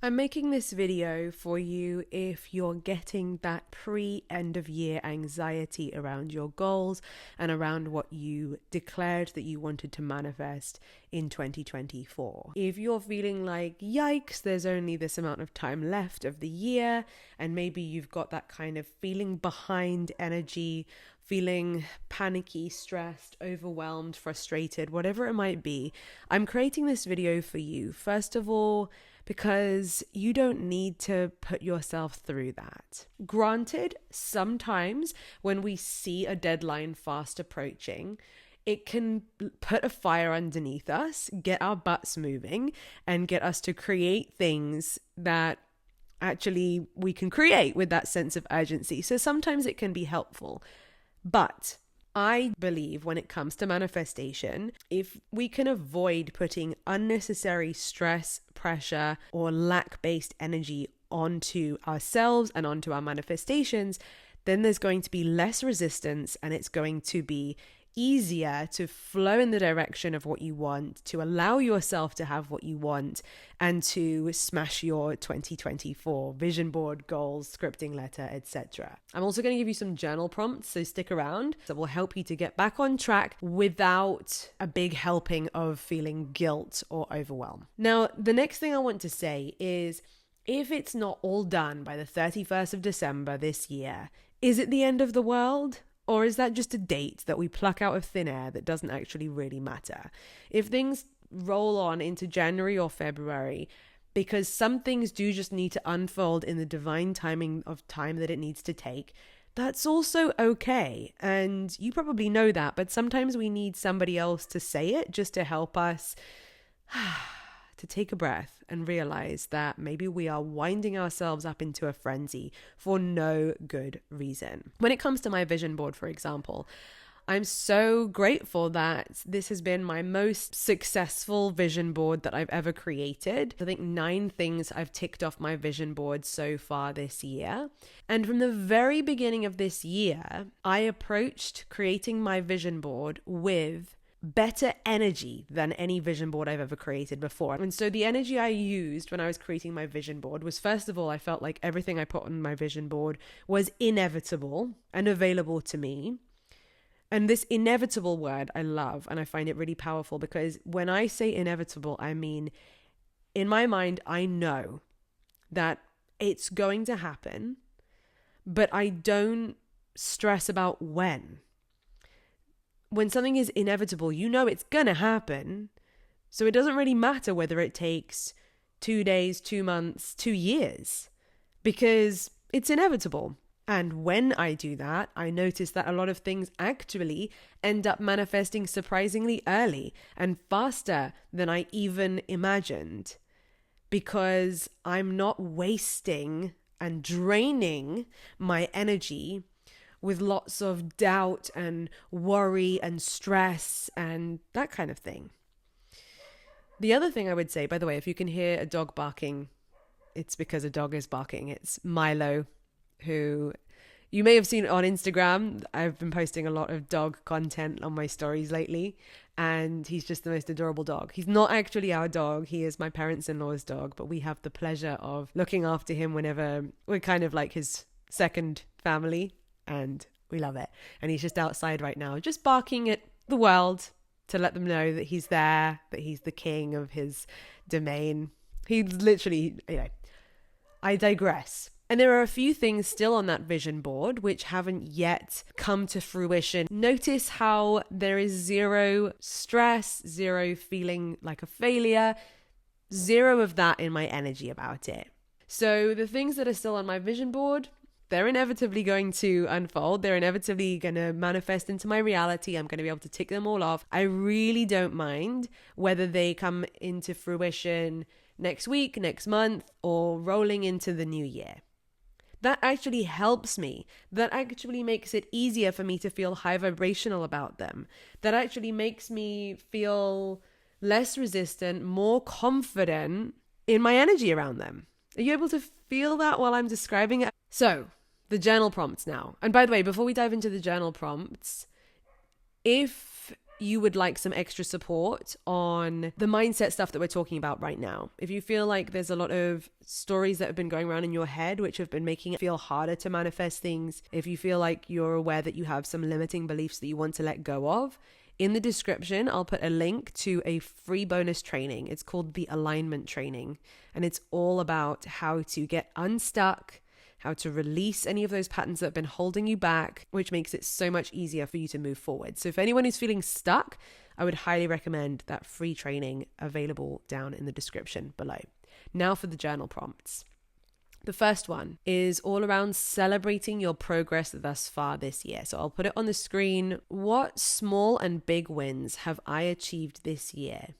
I'm making this video for you if you're getting that pre-end of year anxiety around your goals and around what you declared that you wanted to manifest in 2024. If you're feeling like, yikes, there's only this amount of time left of the year, and maybe you've got that kind of feeling behind energy, feeling panicky, stressed, overwhelmed, frustrated, whatever it might be, I'm creating this video for you. First of all, because you don't need to put yourself through that. Granted, sometimes when we see a deadline fast approaching, it can put a fire underneath us, get our butts moving, and get us to create things that actually we can create with that sense of urgency. So sometimes it can be helpful. But I believe when it comes to manifestation, if we can avoid putting unnecessary stress, pressure, or lack-based energy onto ourselves and onto our manifestations, then there's going to be less resistance and it's going to be easier to flow in the direction of what you want, to allow yourself to have what you want, and to smash your 2024 vision board, goals, scripting letter, etc. I'm also going to give you some journal prompts, so stick around. That will help you to get back on track without a big helping of feeling guilt or overwhelm. Now, the next thing I want to say is, if it's not all done by the 31st of December this year, is it the end of the world? Or is that just a date that we pluck out of thin air that doesn't actually really matter? If things roll on into January or February, because some things do just need to unfold in the divine timing of time that it needs to take, that's also okay. And you probably know that, but sometimes we need somebody else to say it just to help us to take a breath and realize that maybe we are winding ourselves up into a frenzy for no good reason. When it comes to my vision board, for example, I'm so grateful that this has been my most successful vision board that I've ever created. I think 9 things I've ticked off my vision board so far this year. And from the very beginning of this year, I approached creating my vision board with better energy than any vision board I've ever created before. And so the energy I used when I was creating my vision board was, first of all, I felt like everything I put on my vision board was inevitable and available to me. And this inevitable word I love, and I find it really powerful, because when I say inevitable, I mean, in my mind, I know that it's going to happen, but I don't stress about when. When something is inevitable, you know it's gonna happen. So it doesn't really matter whether it takes 2 days, 2 months, 2 years, because it's inevitable. And when I do that, I notice that a lot of things actually end up manifesting surprisingly early and faster than I even imagined, because I'm not wasting and draining my energy with lots of doubt and worry and stress and that kind of thing. The other thing I would say, by the way, if you can hear a dog barking, it's because a dog is barking. It's Milo, who you may have seen on Instagram. I've been posting a lot of dog content on my stories lately, and he's just the most adorable dog. He's not actually our dog. He is my parents-in-law's dog, but we have the pleasure of looking after him whenever we're kind of like his second family. And we love it. And he's just outside right now, just barking at the world to let them know that he's there, that he's the king of his domain. He literally, I digress. And there are a few things still on that vision board which haven't yet come to fruition. Notice how there is zero stress, zero feeling like a failure, zero of that in my energy about it. So the things that are still on my vision board, they're inevitably going to unfold. They're inevitably going to manifest into my reality. I'm going to be able to tick them all off. I really don't mind whether they come into fruition next week, next month, or rolling into the new year. That actually helps me. That actually makes it easier for me to feel high vibrational about them. That actually makes me feel less resistant, more confident in my energy around them. Are you able to feel that while I'm describing it? So, the journal prompts now. And by the way, before we dive into the journal prompts, if you would like some extra support on the mindset stuff that we're talking about right now, if you feel like there's a lot of stories that have been going around in your head which have been making it feel harder to manifest things, if you feel like you're aware that you have some limiting beliefs that you want to let go of, in the description, I'll put a link to a free bonus training. It's called the Alignment Training, and it's all about how to get unstuck, how to release any of those patterns that have been holding you back, which makes it so much easier for you to move forward. So if anyone is feeling stuck, I would highly recommend that free training available down in the description below. Now for the journal prompts. The first one is all around celebrating your progress thus far this year. So I'll put it on the screen. What small and big wins have I achieved this year,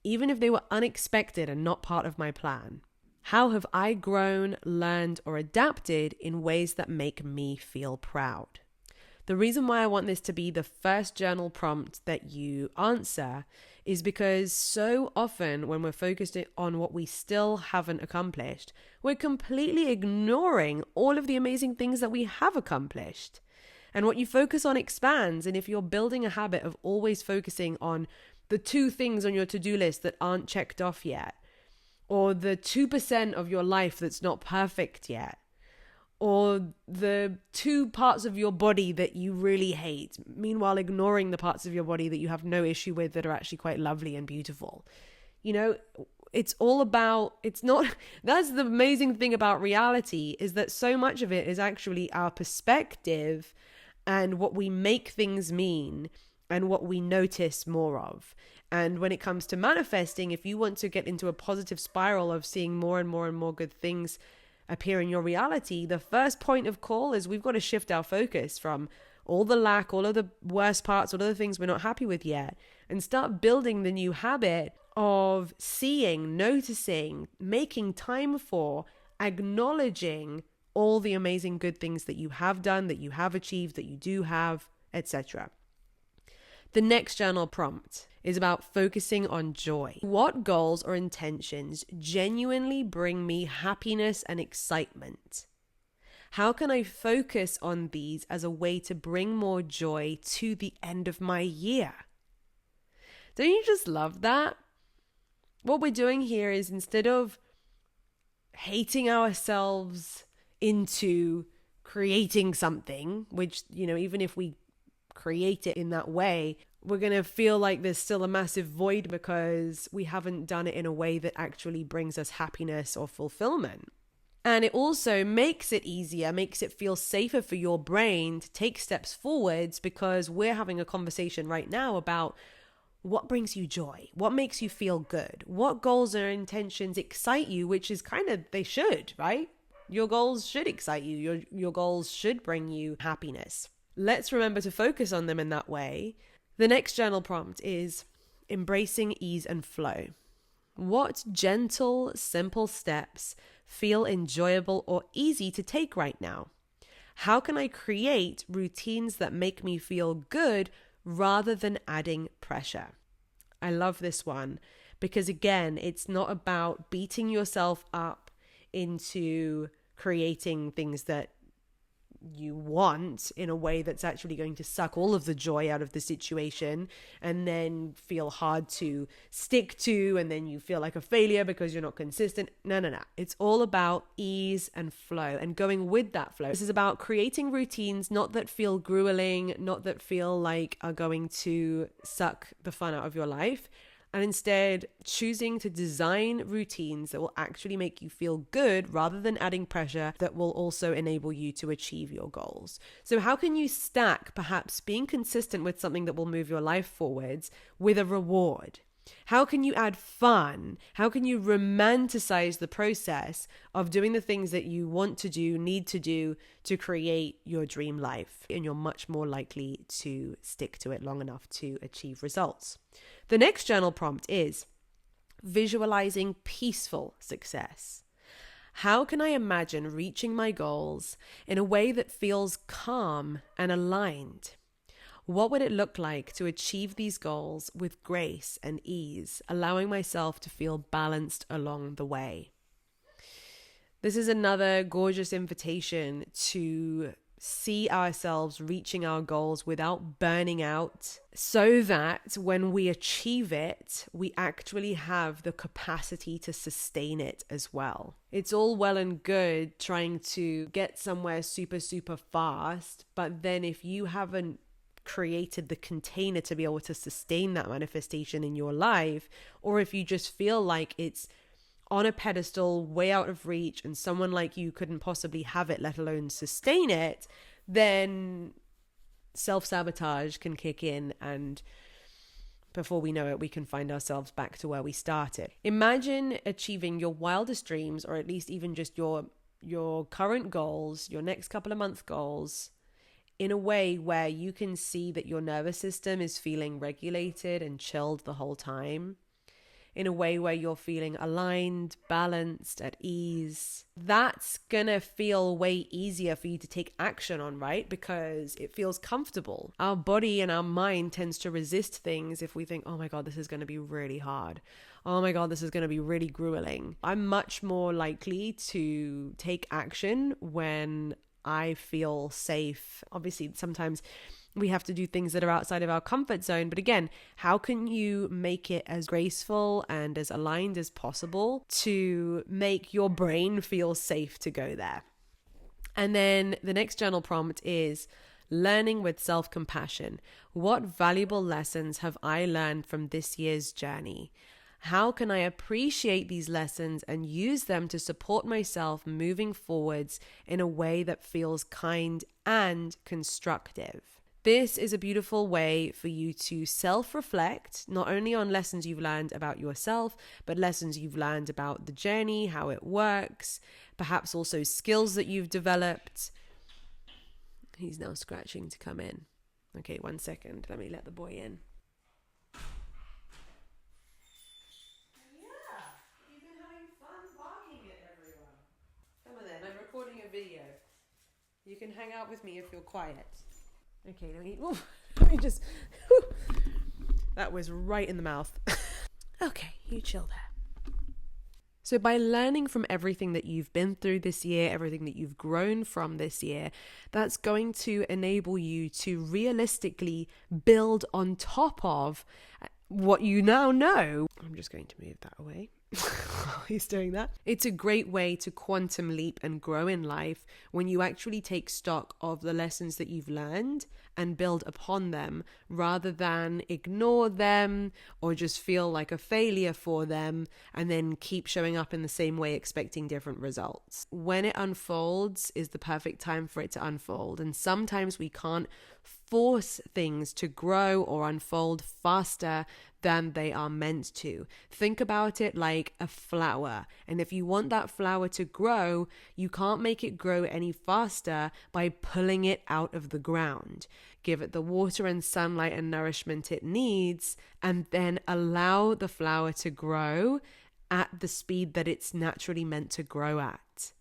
even if they were unexpected and not part of my plan? How have I grown, learned, or adapted in ways that make me feel proud? The reason why I want this to be the first journal prompt that you answer is because so often when we're focused on what we still haven't accomplished, we're completely ignoring all of the amazing things that we have accomplished. And what you focus on expands. And if you're building a habit of always focusing on the 2 things on your to-do list that aren't checked off yet, or the 2% of your life that's not perfect yet, or the 2 parts of your body that you really hate, meanwhile ignoring the parts of your body that you have no issue with that are actually quite lovely and beautiful. You know, it's not, that's the amazing thing about reality, is that so much of it is actually our perspective and what we make things mean and what we notice more of. And when it comes to manifesting, if you want to get into a positive spiral of seeing more and more and more good things appear in your reality, the first point of call is we've got to shift our focus from all the lack, all of the worst parts, all of the things we're not happy with yet, and start building the new habit of seeing, noticing, making time for, acknowledging all the amazing good things that you have done, that you have achieved, that you do have, etc. The next journal prompt is about focusing on joy. What goals or intentions genuinely bring me happiness and excitement? How can I focus on these as a way to bring more joy to the end of my year? Don't you just love that? What we're doing here is, instead of hating ourselves into creating something, which, you know, even if we create it in that way, we're going to feel like there's still a massive void because we haven't done it in a way that actually brings us happiness or fulfillment. And it also makes it easier, makes it feel safer for your brain to take steps forwards, because we're having a conversation right now about what brings you joy, what makes you feel good, what goals or intentions excite you, which is kind of, they should, right? Your goals should excite you. Your goals should bring you happiness. Let's remember to focus on them in that way. The next journal prompt is embracing ease and flow. What gentle, simple steps feel enjoyable or easy to take right now? How can I create routines that make me feel good rather than adding pressure? I love this one because, again, it's not about beating yourself up into creating things that you want in a way that's actually going to suck all of the joy out of the situation and then feel hard to stick to, and then you feel like a failure because you're not consistent. No. It's all about ease and flow and going with that flow. This is about creating routines, not that feel grueling, not that feel like are going to suck the fun out of your life, and instead choosing to design routines that will actually make you feel good rather than adding pressure that will also enable you to achieve your goals. So how can you stack perhaps being consistent with something that will move your life forwards with a reward? How can you add fun? How can you romanticize the process of doing the things that you want to do, need to do to create your dream life? And you're much more likely to stick to it long enough to achieve results. The next journal prompt is visualizing peaceful success. How can I imagine reaching my goals in a way that feels calm and aligned? What would it look like to achieve these goals with grace and ease, allowing myself to feel balanced along the way? This is another gorgeous invitation to see ourselves reaching our goals without burning out, so that when we achieve it, we actually have the capacity to sustain it as well. It's all well and good trying to get somewhere super, super fast, but then if you haven't created the container to be able to sustain that manifestation in your life, or if you just feel like it's on a pedestal, way out of reach, and someone like you couldn't possibly have it, let alone sustain it, then self-sabotage can kick in, and before we know it, we can find ourselves back to where we started. Imagine achieving your wildest dreams, or at least even just your current goals, your next couple of month goals, in a way where you can see that your nervous system is feeling regulated and chilled the whole time, in a way where you're feeling aligned, balanced, at ease. That's gonna feel way easier for you to take action on, right? Because it feels comfortable. Our body and our mind tends to resist things if we think, oh my God, this is gonna be really hard. Oh my God, this is gonna be really grueling. I'm much more likely to take action when I feel safe. Obviously, sometimes we have to do things that are outside of our comfort zone. But again, how can you make it as graceful and as aligned as possible to make your brain feel safe to go there? And then the next journal prompt is learning with self-compassion. What valuable lessons have I learned from this year's journey? How can I appreciate these lessons and use them to support myself moving forwards in a way that feels kind and constructive? This is a beautiful way for you to self-reflect, not only on lessons you've learned about yourself, but lessons you've learned about the journey, how it works, perhaps also skills that you've developed. He's now scratching to come in. Okay, 1 second. Let me let the boy in. Yeah, you've been having fun barking at everyone. Come on then, I'm recording a video. You can hang out with me if you're quiet. Okay, let me just, that was right in the mouth. Okay, you chill there. So by learning from everything that you've been through this year, everything that you've grown from this year, that's going to enable you to realistically build on top of what you now know. I'm just going to move that away. He's doing that. It's a great way to quantum leap and grow in life when you actually take stock of the lessons that you've learned and build upon them, rather than ignore them or just feel like a failure for them and then keep showing up in the same way expecting different results. When it unfolds is the perfect time for it to unfold, and sometimes we can't force things to grow or unfold faster than they are meant to. Think about it like a flower. And if you want that flower to grow, you can't make it grow any faster by pulling it out of the ground. Give it the water and sunlight and nourishment it needs, and then allow the flower to grow at the speed that it's naturally meant to grow at.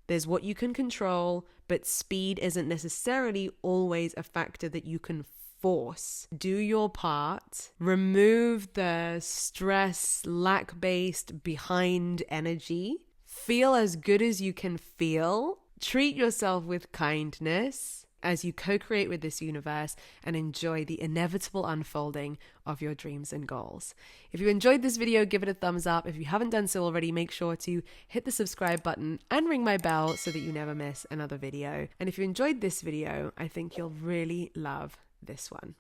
There's what you can control, but speed isn't necessarily always a factor that you can force. Do your part. Remove the stress, lack-based, behind energy. Feel as good as you can feel. Treat yourself with kindness as you co-create with this universe and enjoy the inevitable unfolding of your dreams and goals. If you enjoyed this video, give it a thumbs up. If you haven't done so already, make sure to hit the subscribe button and ring my bell so that you never miss another video. And if you enjoyed this video, I think you'll really love this one.